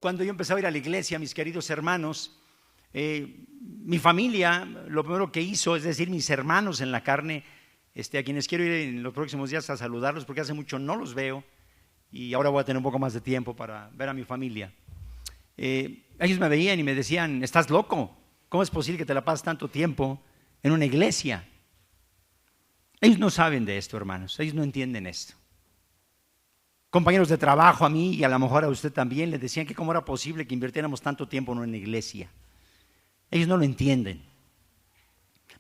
Cuando yo empezaba a ir a la iglesia, mis queridos hermanos, mi familia, lo primero que hizo, es decir, mis hermanos en la carne, a quienes quiero ir en los próximos días a saludarlos, porque hace mucho no los veo y ahora voy a tener un poco más de tiempo para ver a mi familia. Ellos me veían y me decían: ¿estás loco? ¿Cómo es posible que te la pases tanto tiempo en una iglesia? Ellos no saben de esto, hermanos, ellos no entienden esto. Compañeros de trabajo, a mí y a lo mejor a usted también, les decían que cómo era posible que invirtiéramos tanto tiempo en una iglesia. Ellos no lo entienden,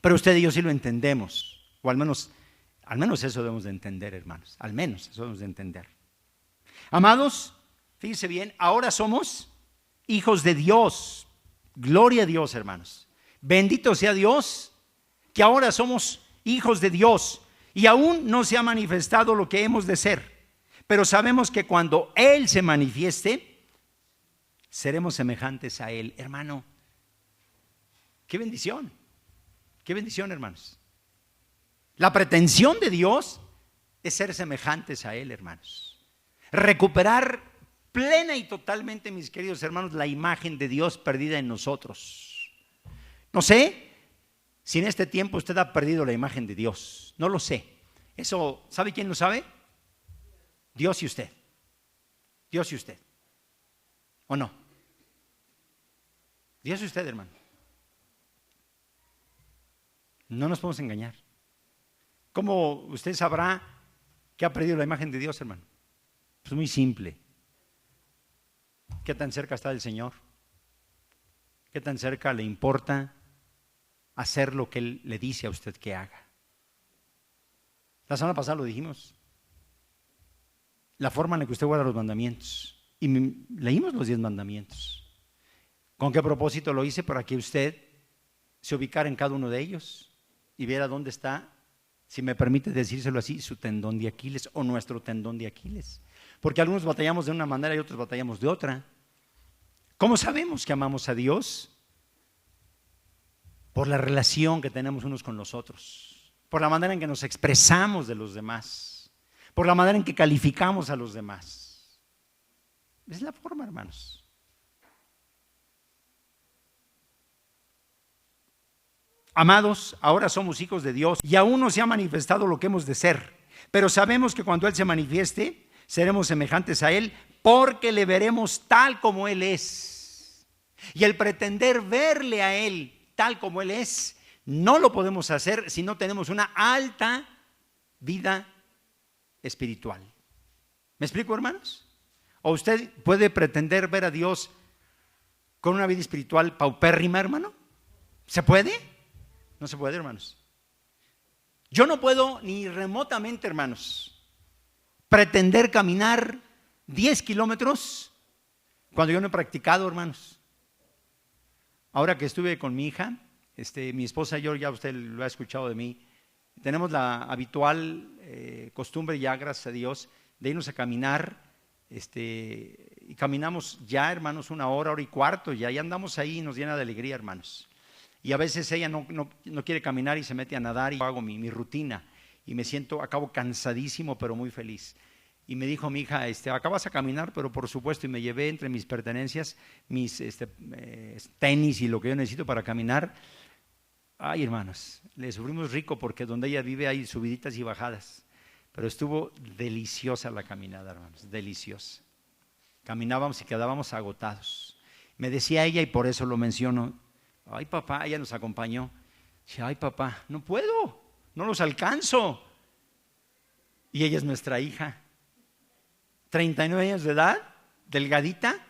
pero usted y yo sí lo entendemos, o al menos eso debemos de entender, hermanos, al menos eso debemos de entender. Amados, fíjense bien, ahora somos hijos de Dios. Gloria a Dios, hermanos. Bendito sea Dios, que ahora somos hijos de Dios y aún no se ha manifestado lo que hemos de ser. Pero sabemos que cuando Él se manifieste, seremos semejantes a Él. Hermano, qué bendición, hermanos. La pretensión de Dios es ser semejantes a Él, hermanos. Recuperar plena y totalmente, mis queridos hermanos, la imagen de Dios perdida en nosotros. No sé si en este tiempo usted ha perdido la imagen de Dios. No lo sé. Eso, ¿sabe quién lo sabe? Dios y usted. Dios y usted. ¿O no? Dios y usted, hermano. No nos podemos engañar. ¿Cómo usted sabrá que ha perdido la imagen de Dios, hermano? Pues muy simple. ¿Qué tan cerca está del Señor? ¿Qué tan cerca le importa hacer lo que Él le dice a usted que haga? La semana pasada lo dijimos. La forma en la que usted guarda los mandamientos. Y leímos los 10 mandamientos. ¿Con qué propósito lo hice? Para que usted se ubicara en cada uno de ellos y viera dónde está, si me permite decírselo así, su tendón de Aquiles o nuestro tendón de Aquiles. Porque algunos batallamos de una manera y otros batallamos de otra. ¿Cómo sabemos que amamos a Dios? Por la relación que tenemos unos con los otros, por la manera en que nos expresamos de los demás, por la manera en que calificamos a los demás. Es la forma, hermanos. Amados, ahora somos hijos de Dios y aún no se ha manifestado lo que hemos de ser, pero sabemos que cuando Él se manifieste, seremos semejantes a Él, porque le veremos tal como Él es. Y el pretender verle a Él tal como Él es, no lo podemos hacer si no tenemos una alta vida espiritual. ¿Me explico, hermanos? ¿O usted puede pretender ver a Dios con una vida espiritual paupérrima, hermano? ¿Se puede? No se puede, hermanos. Yo no puedo ni remotamente, hermanos, pretender caminar 10 kilómetros cuando yo no he practicado, hermanos. Ahora que estuve con mi hija, mi esposa y yo, ya usted lo ha escuchado de mí, tenemos la habitual costumbre ya, gracias a Dios, de irnos a caminar, y caminamos ya, hermanos, 1 hora, 1:15, ya andamos ahí y nos llena de alegría, hermanos. Y a veces ella no quiere caminar y se mete a nadar y yo hago mi rutina y me siento, acabo cansadísimo pero muy feliz. Y me dijo mi hija, acabas a caminar, pero por supuesto, y me llevé entre mis pertenencias, mis tenis y lo que yo necesito para caminar. Ay, hermanos, le sufrimos rico porque donde ella vive hay subiditas y bajadas, pero estuvo deliciosa la caminada, hermanos, deliciosa. Caminábamos y quedábamos agotados. Me decía ella, y por eso lo menciono: ay, papá, ella nos acompañó. Dice: ay, papá, no puedo, no los alcanzo. Y ella es nuestra hija, 39 años de edad, delgadita,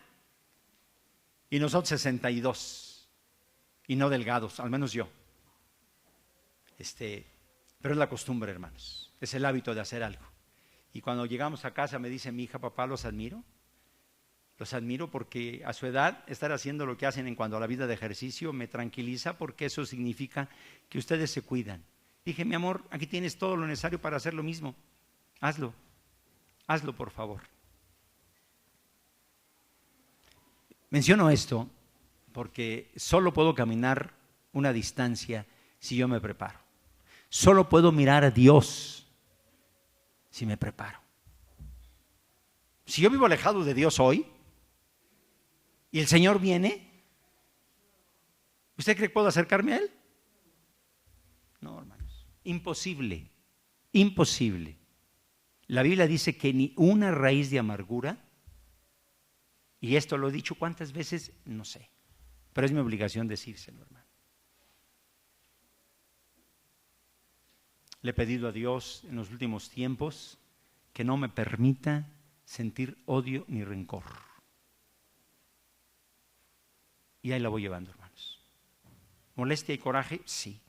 y nosotros 62, y no delgados, al menos yo. Pero es la costumbre, hermanos, es el hábito de hacer algo. Y cuando llegamos a casa me dice mi hija: papá, los admiro porque a su edad estar haciendo lo que hacen en cuanto a la vida de ejercicio me tranquiliza, porque eso significa que ustedes se cuidan. Dije: mi amor, aquí tienes todo lo necesario para hacer lo mismo, hazlo por favor. Menciono esto porque solo puedo caminar una distancia si yo me preparo. Solo puedo mirar a Dios si me preparo. Si yo vivo alejado de Dios hoy, y el Señor viene, ¿usted cree que puedo acercarme a Él? No, hermanos, imposible, imposible. La Biblia dice que ni una raíz de amargura, y esto lo he dicho cuántas veces, no sé, pero es mi obligación decírselo, hermano. Le he pedido a Dios en los últimos tiempos que no me permita sentir odio ni rencor. Y ahí la voy llevando, hermanos. ¿Molestia y coraje? Sí.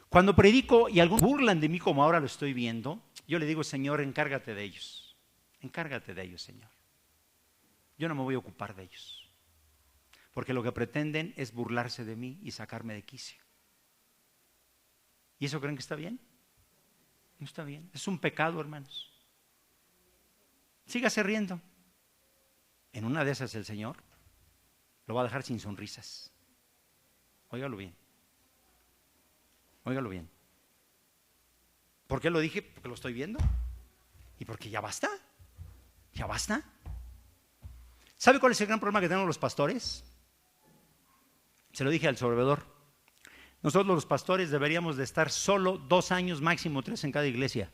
Cuando predico y algunos burlan de mí como ahora lo estoy viendo, yo le digo, Señor, encárgate de ellos. Encárgate de ellos, Señor. Yo no me voy a ocupar de ellos. Porque lo que pretenden es burlarse de mí y sacarme de quicio. ¿Y eso creen que está bien? No está bien. Es un pecado, hermanos. Sígase riendo. En una de esas el Señor lo va a dejar sin sonrisas. Óigalo bien. Óigalo bien. ¿Por qué lo dije? Porque lo estoy viendo. Y porque ya basta. Ya basta. ¿Sabe cuál es el gran problema que tenemos los pastores? Se lo dije al sobrevedor. Nosotros los pastores deberíamos de estar solo 2 años, máximo 3 en cada iglesia.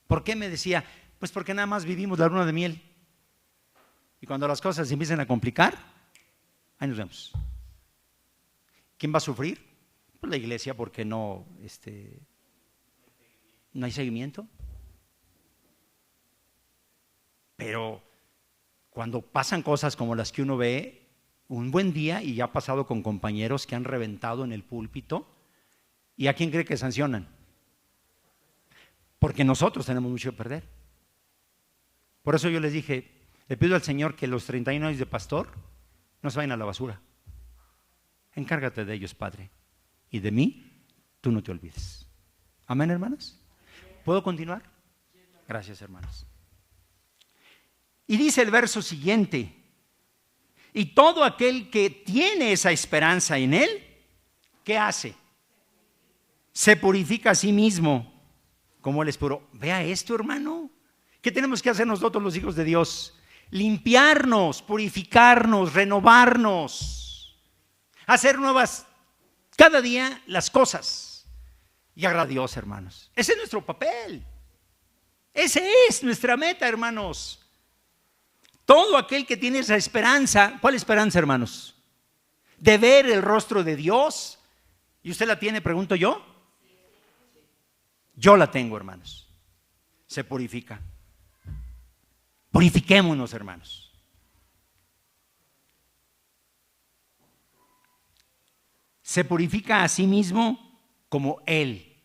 ¿Por qué me decía? Pues porque nada más vivimos la luna de miel. Y cuando las cosas se empiezan a complicar, ahí nos vemos. ¿Quién va a sufrir? Pues la iglesia, porque no hay seguimiento. Pero cuando pasan cosas como las que uno ve, un buen día, y ya ha pasado con compañeros que han reventado en el púlpito, ¿y a quién cree que sancionan? Porque nosotros tenemos mucho que perder. Por eso yo les dije, le pido al Señor que los 31 años de pastor no se vayan a la basura. Encárgate de ellos, Padre, y de mí tú no te olvides. Amén, hermanos. ¿Puedo continuar? Gracias, hermanos. Y dice el verso siguiente: y todo aquel que tiene esa esperanza en Él, ¿qué hace? Se purifica a sí mismo como Él es puro. Vea esto, hermano. ¿Qué tenemos que hacer nosotros los hijos de Dios? Limpiarnos, purificarnos, renovarnos, hacer nuevas cada día las cosas y agradar a Dios, hermanos. Ese es nuestro papel. Esa es nuestra meta, hermanos. Todo aquel que tiene esa esperanza, ¿cuál esperanza, hermanos? De ver el rostro de Dios. ¿Y usted la tiene, pregunto yo? Yo la tengo, hermanos. Se purifica. Purifiquémonos, hermanos. Se purifica a sí mismo como Él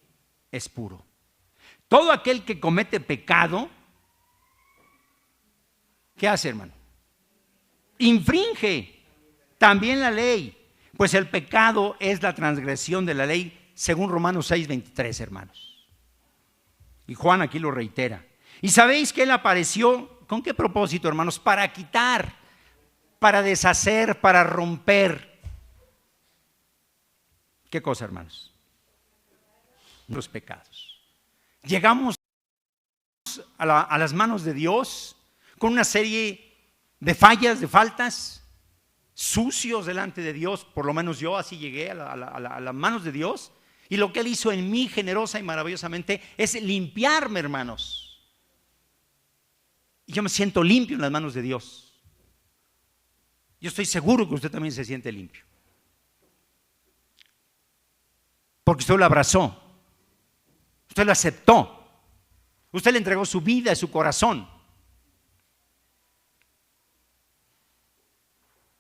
es puro. Todo aquel que comete pecado, ¿qué hace, hermano? Infringe también la ley, pues el pecado es la transgresión de la ley, según Romanos 6:23, hermanos. Y Juan aquí lo reitera. Y sabéis que Él apareció, ¿con qué propósito, hermanos? Para quitar, para deshacer, para romper. ¿Qué cosa, hermanos? Los pecados. Llegamos a las manos de Dios con una serie de fallas, de faltas, sucios delante de Dios. Por lo menos yo así llegué a las manos de Dios. Y lo que Él hizo en mí generosa y maravillosamente es limpiarme, hermanos. Y yo me siento limpio en las manos de Dios. Yo estoy seguro que usted también se siente limpio. Porque usted lo abrazó. Usted lo aceptó. Usted le entregó su vida y su corazón.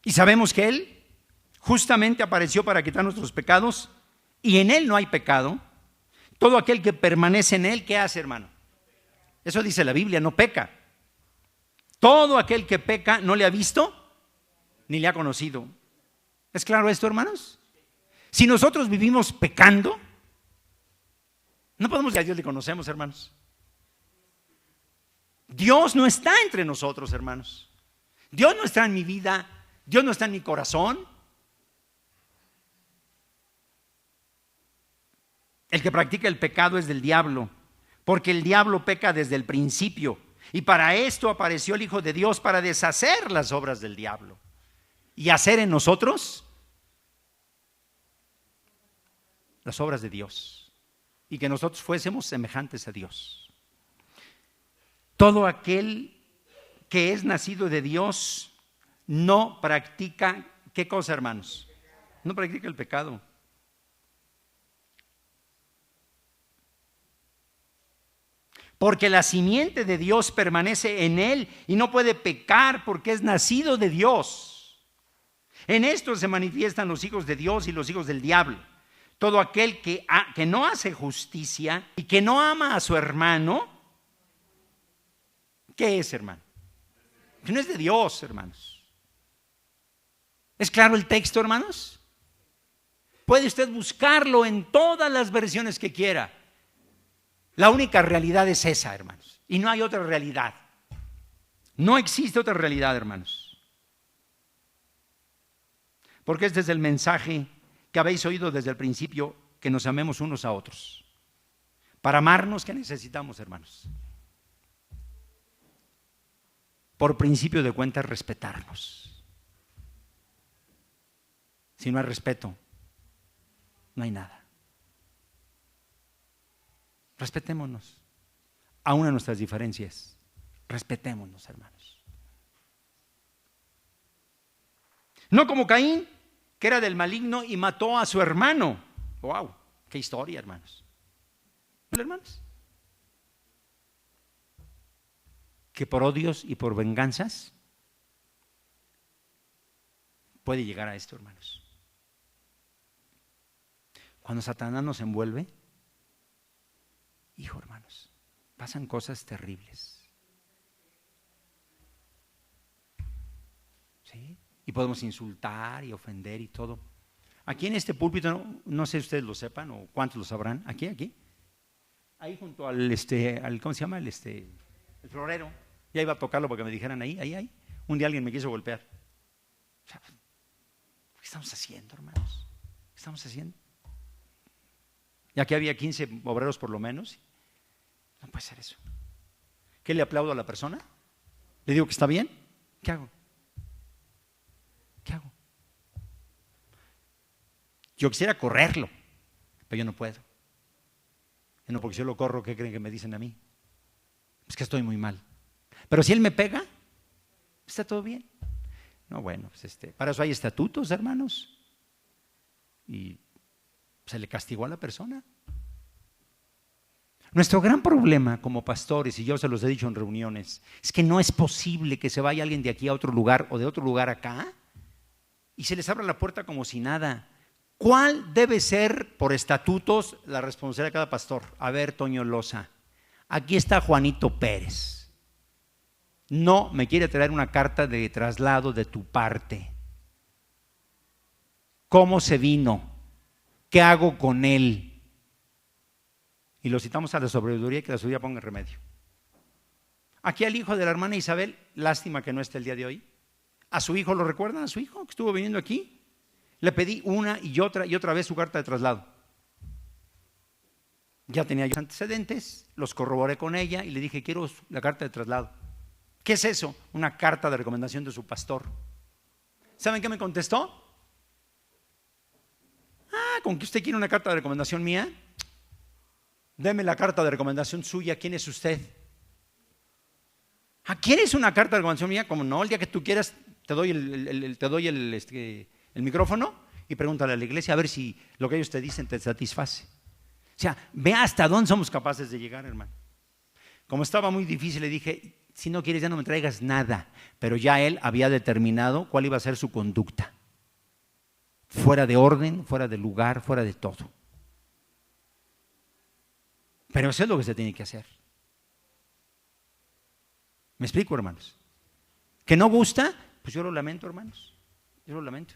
Y sabemos que Él justamente apareció para quitar nuestros pecados, y en Él no hay pecado. Todo aquel que permanece en Él, ¿qué hace, hermano? Eso dice la Biblia, no peca. Todo aquel que peca no le ha visto ni le ha conocido. ¿Es claro esto, hermanos? Si nosotros vivimos pecando, no podemos decir a Dios le conocemos, hermanos. Dios no está entre nosotros, hermanos. Dios no está en mi vida. Dios no está en mi corazón. El que practica el pecado es del diablo, porque el diablo peca desde el principio. Y para esto apareció el Hijo de Dios, para deshacer las obras del diablo. y hacer en nosotros las obras de Dios y que nosotros fuésemos semejantes a Dios. Todo aquel que es nacido de Dios no practica, ¿qué cosa, hermanos? No practica el pecado. Porque la simiente de Dios permanece en él y no puede pecar porque es nacido de Dios. En esto se manifiestan los hijos de Dios y los hijos del diablo. Todo aquel que no hace justicia y que no ama a su hermano, ¿qué es, hermano? Que no es de Dios, hermanos. ¿Es claro el texto, hermanos? Puede usted buscarlo en todas las versiones que quiera. La única realidad es esa, hermanos. Y no hay otra realidad. No existe otra realidad, hermanos. Porque este es el mensaje que habéis oído desde el principio, que nos amemos unos a otros. Para amarnos, ¿qué necesitamos, hermanos? Por principio de cuentas, respetarnos. Si no hay respeto, no hay nada. Respetémonos, aún en nuestras diferencias. Respetémonos, hermanos. No como Caín, que era del maligno y mató a su hermano. ¡Wow! ¡Qué historia, hermanos! ¿No, hermanos? Que por odios y por venganzas puede llegar a esto, hermanos. Cuando Satanás nos envuelve, hijo, hermanos, pasan cosas terribles. ¿Sí? Y podemos insultar y ofender y todo. Aquí en este púlpito, no sé si ustedes lo sepan o cuántos lo sabrán, aquí, ahí junto al, ¿cómo se llama? El florero. Ya iba a tocarlo porque me dijeran ahí. Un día alguien me quiso golpear. ¿Qué estamos haciendo, hermanos? ¿Qué estamos haciendo? Y aquí había 15 obreros por lo menos. No puede ser eso. ¿Qué le aplaudo a la persona? ¿Le digo que está bien? ¿Qué hago? Yo quisiera correrlo, pero yo no puedo. Y no, porque si yo lo corro, ¿qué creen que me dicen a mí? Es que estoy muy mal. Pero si él me pega, está todo bien. No, bueno, pues para eso hay estatutos, hermanos. Y se le castigó a la persona. Nuestro gran problema como pastores, y yo se los he dicho en reuniones, es que no es posible que se vaya alguien de aquí a otro lugar o de otro lugar acá y se les abra la puerta como si nada. ¿Cuál debe ser por estatutos la responsabilidad de cada pastor? A ver, Toño Loza, aquí está Juanito Pérez. No me quiere traer una carta de traslado de tu parte. ¿Cómo se vino? ¿Qué hago con él? Y lo citamos a la sabiduría y que la sabiduría ponga remedio. Aquí al hijo de la hermana Isabel, lástima que no esté el día de hoy. A su hijo, ¿lo recuerdan? A su hijo que estuvo viniendo aquí. Le pedí una y otra vez su carta de traslado. Ya tenía yo antecedentes, los corroboré con ella y le dije, quiero la carta de traslado. ¿Qué es eso? Una carta de recomendación de su pastor. ¿Saben qué me contestó? ¿Con que usted quiere una carta de recomendación mía? Deme la carta de recomendación suya. ¿Quién es usted? ¿Quieres una carta de recomendación mía? Como no, el día que tú quieras te doy el micrófono y pregúntale a la iglesia a ver si lo que ellos te dicen te satisface. O sea, ve hasta dónde somos capaces de llegar, hermano. Como estaba muy difícil, le dije, si no quieres ya no me traigas nada. Pero ya él había determinado cuál iba a ser su conducta. Fuera de orden, fuera de lugar, fuera de todo. Pero eso es lo que se tiene que hacer. ¿Me explico, hermanos? ¿Que no gusta? Pues yo lo lamento, hermanos. Yo lo lamento.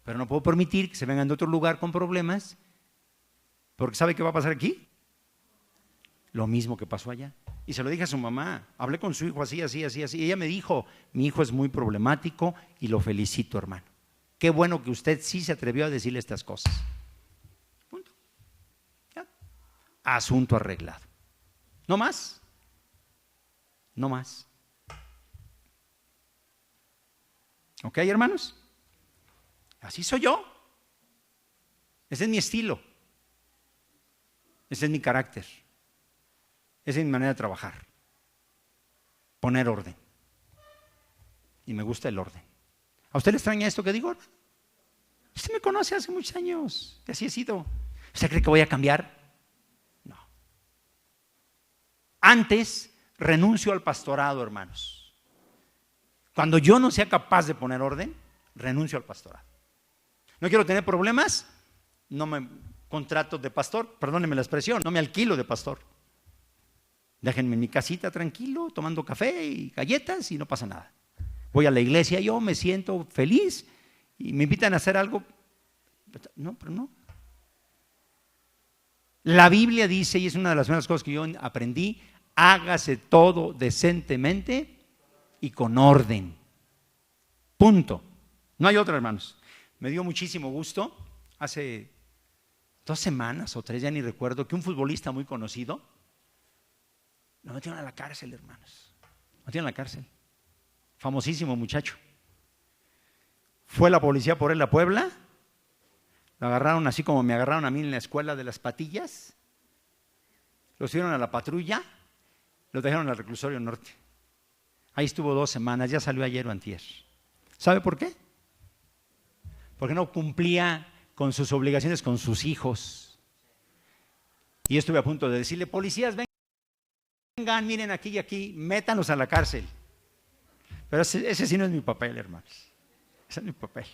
Pero no puedo permitir que se vengan de otro lugar con problemas, porque ¿sabe qué va a pasar aquí? Lo mismo que pasó allá. Y se lo dije a su mamá. Hablé con su hijo así. Y ella me dijo, mi hijo es muy problemático y lo felicito, hermano. Qué bueno que usted sí se atrevió a decirle estas cosas. Punto. ¿Ya? Asunto arreglado. No más. No más. ¿Ok, hermanos? Así soy yo. Ese es mi estilo. Ese es mi carácter. Esa es mi manera de trabajar. Poner orden. Y me gusta el orden. ¿A usted le extraña esto que digo? Usted me conoce hace muchos años, que así he sido. ¿Usted cree que voy a cambiar? No. Antes renuncio al pastorado, hermanos. Cuando yo no sea capaz de poner orden, renuncio al pastorado. No quiero tener problemas, no me contrato de pastor, perdónenme la expresión, no me alquilo de pastor. Déjenme en mi casita tranquilo, tomando café y galletas y no pasa nada. Voy a la iglesia, yo me siento feliz y me invitan a hacer algo. No, pero no. La Biblia dice, y es una de las primeras cosas que yo aprendí, hágase todo decentemente y con orden. Punto. No hay otra, hermanos. Me dio muchísimo gusto, hace 2 semanas o 3, ya ni recuerdo, que un futbolista muy conocido lo metieron a la cárcel, hermanos. Lo metieron a la cárcel. Famosísimo muchacho. Fue la policía por él a Puebla. Lo agarraron así como me agarraron a mí en la escuela de las patillas. Lo subieron a la patrulla. Lo dejaron al reclusorio norte. Ahí estuvo 2 semanas. Ya salió ayer o antier. ¿Sabe por qué? Porque no cumplía con sus obligaciones con sus hijos. Y yo estuve a punto de decirle, policías, vengan, miren aquí y aquí, métanos a la cárcel. Pero ese sí no es mi papel, hermanos. Ese es mi papel.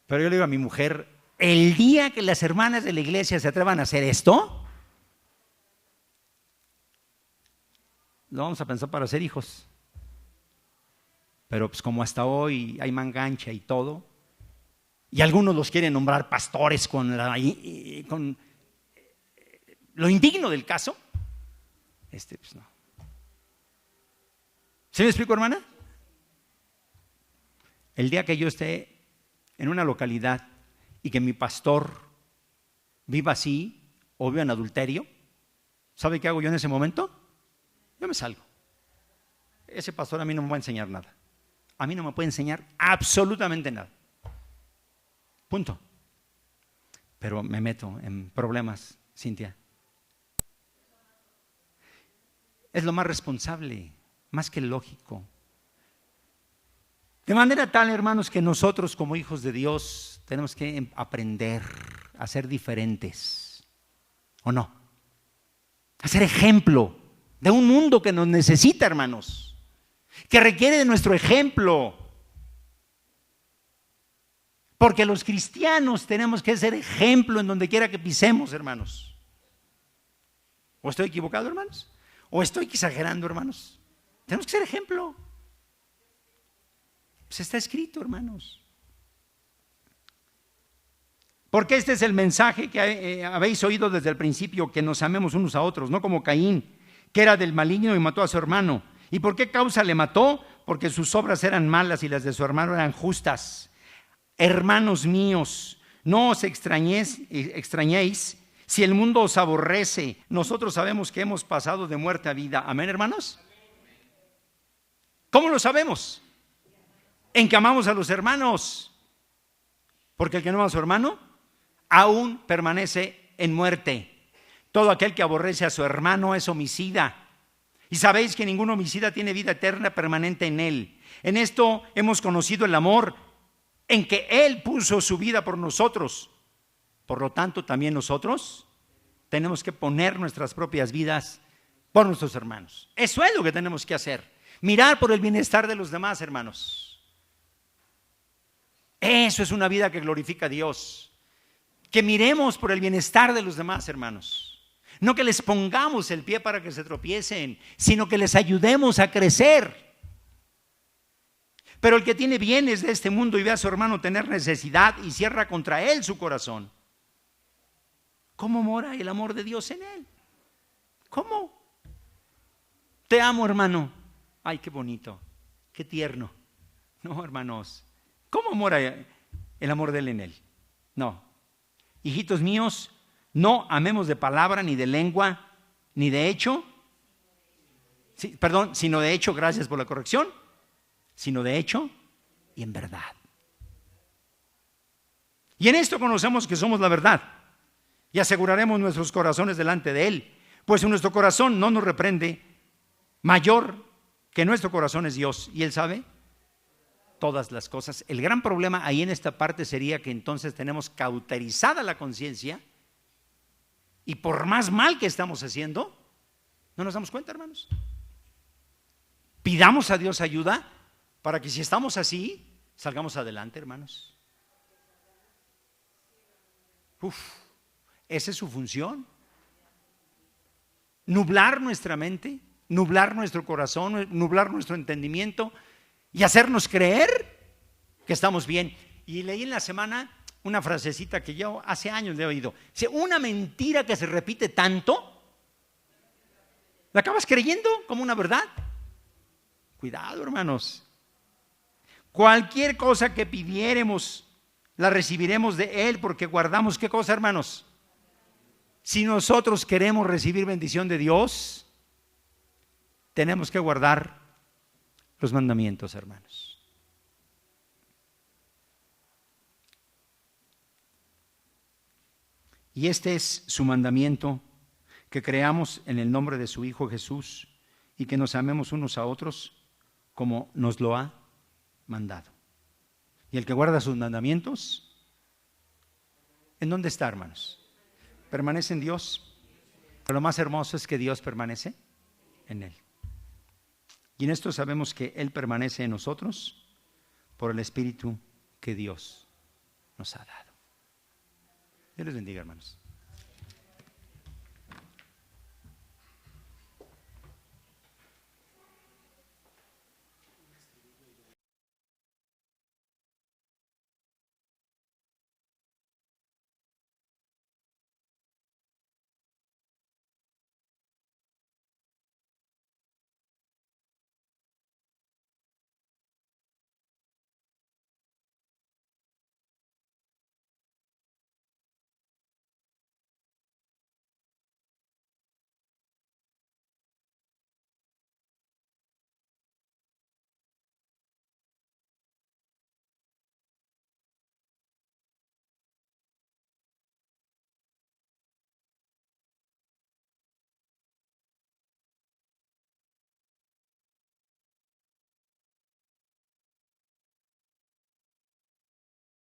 Pero yo le digo a mi mujer, el día que las hermanas de la iglesia se atrevan a hacer esto, lo vamos a pensar para ser hijos. Pero pues como hasta hoy hay mangancha y todo, y algunos los quieren nombrar pastores con lo indigno del caso, pues no. ¿Sí me explico, hermana? El día que yo esté en una localidad y que mi pastor viva así o viva en adulterio, ¿sabe qué hago yo en ese momento? Yo me salgo. Ese pastor a mí no me va a enseñar nada. A mí no me puede enseñar absolutamente nada. Punto. Pero me meto en problemas, Cintia. Es lo más responsable, más que lógico. De manera tal, hermanos, que nosotros como hijos de Dios tenemos que aprender a ser diferentes, ¿o no? A ser ejemplo de un mundo que nos necesita, hermanos, que requiere de nuestro ejemplo. Porque los cristianos tenemos que ser ejemplo en donde quiera que pisemos, hermanos. ¿O estoy equivocado, hermanos? ¿O estoy exagerando, hermanos? Tenemos que ser ejemplo. Pues está escrito, hermanos. Porque este es el mensaje que habéis oído desde el principio, que nos amemos unos a otros, no como Caín, que era del maligno y mató a su hermano. ¿Y por qué causa le mató? Porque sus obras eran malas y las de su hermano eran justas. Hermanos míos, no os extrañéis si el mundo os aborrece. Nosotros sabemos que hemos pasado de muerte a vida. ¿Amén, hermanos? ¿Cómo lo sabemos? En que amamos a los hermanos. Porque el que no ama a su hermano aún permanece en muerte. Todo aquel que aborrece a su hermano es homicida. Y sabéis que ningún homicida tiene vida eterna permanente en él. En esto hemos conocido el amor, en que Él puso su vida por nosotros. Por lo tanto, también nosotros tenemos que poner nuestras propias vidas por nuestros hermanos. Eso es lo que tenemos que hacer. Mirar por el bienestar de los demás, hermanos. Eso es una vida que glorifica a Dios. Que miremos por el bienestar de los demás, hermanos. No que les pongamos el pie para que se tropiecen, sino que les ayudemos a crecer. Pero el que tiene bienes de este mundo y ve a su hermano tener necesidad y cierra contra él su corazón, ¿cómo mora el amor de Dios en él? ¿Cómo? Te amo, hermano. Ay, qué bonito, qué tierno. No, hermanos, ¿cómo mora el amor de él en él? No. Hijitos míos, no amemos de palabra, ni de lengua, ni de hecho. Sí, perdón, sino de hecho, gracias por la corrección. Sino de hecho, y en verdad. Y en esto conocemos que somos la verdad y aseguraremos nuestros corazones delante de Él, pues en nuestro corazón no nos reprende. Mayor que nuestro corazón es Dios y Él sabe todas las cosas. El gran problema ahí en esta parte sería que entonces tenemos cauterizada la conciencia y por más mal que estamos haciendo, no nos damos cuenta, hermanos. Pidamos a Dios ayuda para que si estamos así, salgamos adelante, hermanos. Esa es su función. Nublar nuestra mente, nublar nuestro corazón, nublar nuestro entendimiento y hacernos creer que estamos bien. Y leí en la semana una frasecita que yo hace años le he oído. Dice, una mentira que se repite tanto, la acabas creyendo como una verdad. Cuidado, hermanos. Cualquier cosa que pidiéremos, la recibiremos de Él porque guardamos, ¿qué cosa, hermanos? Si nosotros queremos recibir bendición de Dios, tenemos que guardar los mandamientos, hermanos. Y este es su mandamiento, que creamos en el nombre de su Hijo Jesús y que nos amemos unos a otros como nos lo ha mandado. Y el que guarda sus mandamientos, ¿en dónde está, hermanos? Permanece en Dios. Pero lo más hermoso es que Dios permanece en Él. Y en esto sabemos que Él permanece en nosotros por el Espíritu que Dios nos ha dado. Dios les bendiga, hermanos.